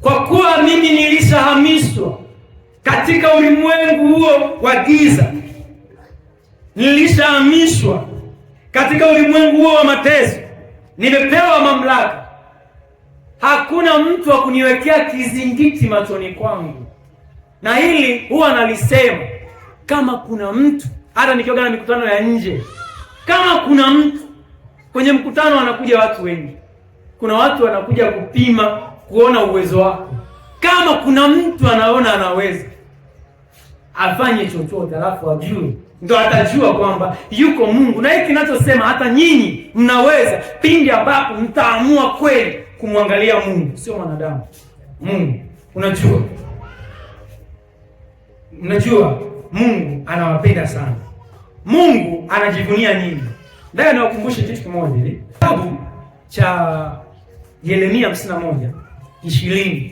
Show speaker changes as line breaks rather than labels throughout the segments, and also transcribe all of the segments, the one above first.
Kwa kuwa mimi nilishahamishwa katika ulimwengu huo wa giza, nilishahamishwa katika ulimwengu huo wa mateso, nimepewa mamlaka. Hakuna mtu wa kuniwekea kizingiti machoni kwangu. Na hili huwa nalisema, kama kuna mtu, hata nikiwa na mikutano ya nje, kama kuna mtu kwenye mkutano, wanakuja watu wengi, kuna watu wanakuja kupima kuona uwezo wako. Kama kuna mtu anaona anaweza, afanye chochote, alafu ajue, ndo atajua kwamba yuko Mungu. Na hiki kinachosema hata nyinyi mnaweza, pindi ambapo mtaamua kweli kumwangalia Mungu, sio mwanadamu. Mungu, unajua Mungu anawapenda sana. Mungu anajivunia nini? Ndio niwakumbushe kitu kimoja hivi. Kitabu cha Yeremia 51:20.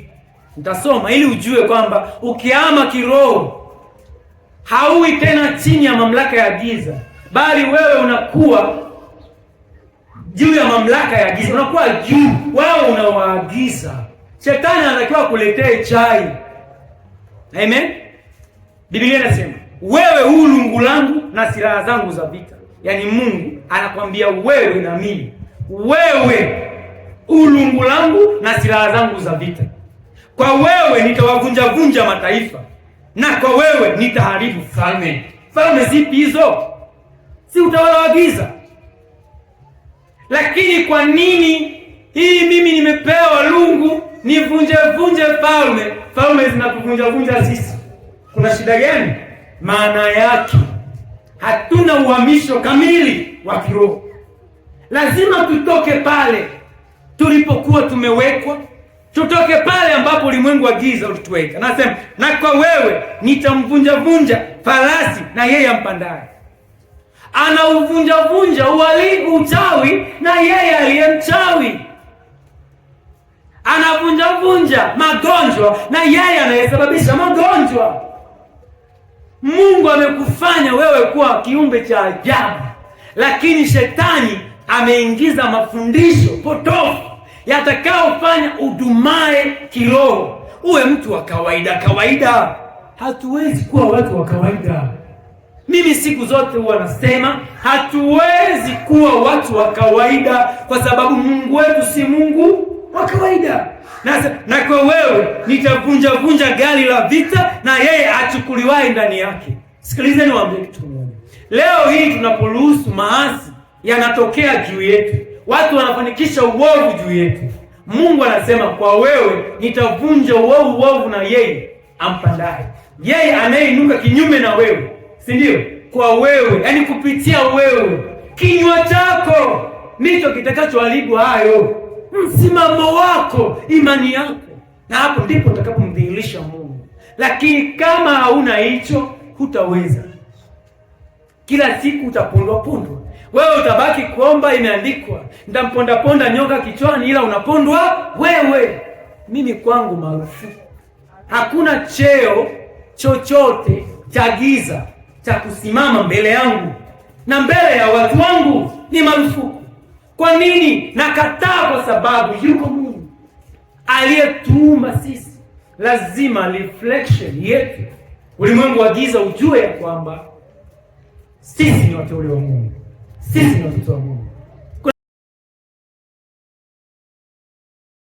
Nitasoma ili ujue kwamba ukiama kiroho haui tena chini ya mamlaka ya giza, bali wewe unakuwa juu ya mamlaka ya giza, unakuwa juu, wewe unawaagiza. Shetani anatakiwa kuletee chai. Amen. Biblia inasema, wewe huu lungu langu na silaha zangu za vita. Yaani Mungu anakwambia wewe na mimi, wewe ulungu langu na silaha zangu za vita. Kwa wewe nitawavunja mataifa, na kwa wewe nitaharibu falme. Falme zipi hizo? Si utawala wa giza. Lakini kwa nini hii mimi nimepewa lungu nivunje falme? Falme zinatuvunja sisi. Kuna shida gani? Maana yake hatuna uhamisho kamili wa kiroho. Lazima tutoke pale tulipokuwa tumewekwa, tutoke pale ambapo ulimwengu wa giza ulituweka. Nasema, na kwa wewe nitamvunja farasi na yeye ampandaye. Anauvunja uhalifu, uchawi na yeye aliyemchawi. Anavunja magonjwa na yeye anayesababisha magonjwa. Mungu amekufanya wewe kuwa kiumbe cha ajabu, lakini shetani ameingiza mafundisho potofu yatakayofanya udumae kiroho, uwe mtu wa kawaida. Hatuwezi kuwa watu wa kawaida. Mimi siku zote huwa nasema hatuwezi kuwa watu wa kawaida, kwa sababu Mungu wetu si Mungu wa kawaida. Na kwa wewe nitavunja gari la vita na yeye achukuliwae ndani yake. Sikilizeni niwaambie kitu kimoja. Leo hii tunaporuhusu maasi yanatokea juu yetu, watu wanafanikisha uovu juu yetu, Mungu anasema kwa wewe nitavunja uovu na yeye ampandaye. Yeye anayeinuka kinyume na wewe, si ndio? Kwa wewe, yani kupitia wewe, kinywa chako ndicho kitakachoharibu hayo. Msimamo wako, imani yako, na hapo ndipo utakapomdhihirisha Mungu. Lakini kama hauna hicho, hutaweza. Kila siku utapondwa. Wewe utabaki kuomba, imeandikwa nitamponda nyoka kichwani, ila unapondwa wewe. Mimi kwangu marufuku. Hakuna cheo chochote cha giza cha kusimama mbele yangu na mbele ya watu wangu, ni marufuku. Kwa nini? Nakataa kwa sababu yuko Mungu aliyetuumba sisi. Lazima reflection yetu, ulimwengu wa giza ujue ya kwamba sisi ni wateule wa Mungu, sisi ni watoto wa Mungu.